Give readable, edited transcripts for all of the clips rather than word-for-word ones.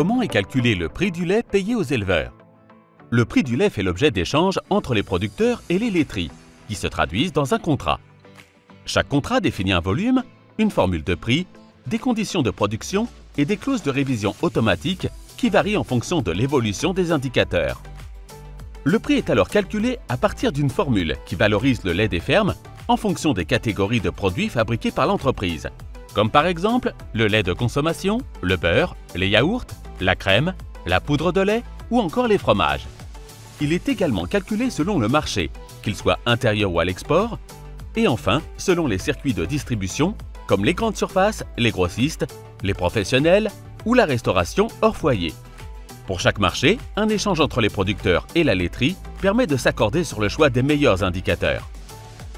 Comment est calculé le prix du lait payé aux éleveurs? Le prix du lait fait l'objet d'échanges entre les producteurs et les laiteries, qui se traduisent dans un contrat. Chaque contrat définit un volume, une formule de prix, des conditions de production et des clauses de révision automatique qui varient en fonction de l'évolution des indicateurs. Le prix est alors calculé à partir d'une formule qui valorise le lait des fermes en fonction des catégories de produits fabriqués par l'entreprise, comme par exemple le lait de consommation, le beurre, les yaourts, la crème, la poudre de lait ou encore les fromages. Il est également calculé selon le marché, qu'il soit intérieur ou à l'export, et enfin selon les circuits de distribution comme les grandes surfaces, les grossistes, les professionnels ou la restauration hors foyer. Pour chaque marché, un échange entre les producteurs et la laiterie permet de s'accorder sur le choix des meilleurs indicateurs.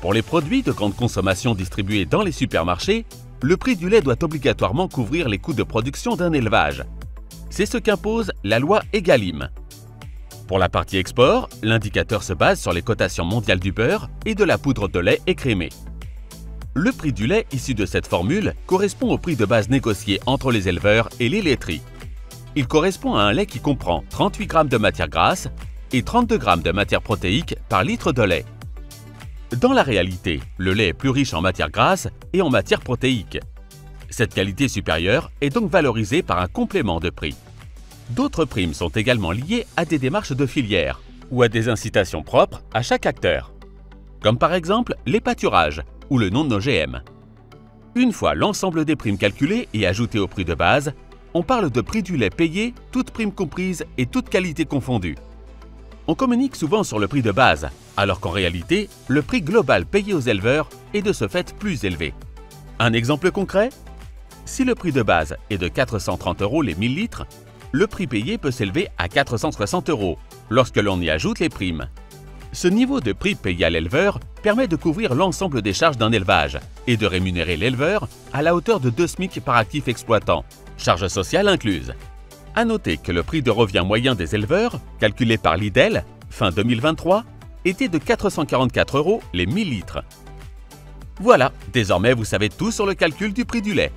Pour les produits de grande consommation distribués dans les supermarchés, le prix du lait doit obligatoirement couvrir les coûts de production d'un élevage. C'est ce qu'impose la loi Egalim. Pour la partie export, l'indicateur se base sur les cotations mondiales du beurre et de la poudre de lait écrémée. Le prix du lait issu de cette formule correspond au prix de base négocié entre les éleveurs et les laiteries. Il correspond à un lait qui comprend 38 g de matière grasse et 32 g de matière protéique par litre de lait. Dans la réalité, le lait est plus riche en matière grasse et en matière protéique. Cette qualité supérieure est donc valorisée par un complément de prix. D'autres primes sont également liées à des démarches de filière ou à des incitations propres à chaque acteur, comme par exemple les pâturages ou le non-OGM. Une fois l'ensemble des primes calculées et ajoutées au prix de base, on parle de prix du lait payé, toutes primes comprises et toutes qualités confondues. On communique souvent sur le prix de base, alors qu'en réalité, le prix global payé aux éleveurs est de ce fait plus élevé. Un exemple concret? Si le prix de base est de 430 € les 1000 litres, le prix payé peut s'élever à 460 € lorsque l'on y ajoute les primes. Ce niveau de prix payé à l'éleveur permet de couvrir l'ensemble des charges d'un élevage et de rémunérer l'éleveur à la hauteur de 2 SMIC par actif exploitant, charges sociales incluses. À noter que le prix de revient moyen des éleveurs, calculé par l'IDEL, fin 2023, était de 444 € les 1000 litres. Voilà, désormais vous savez tout sur le calcul du prix du lait.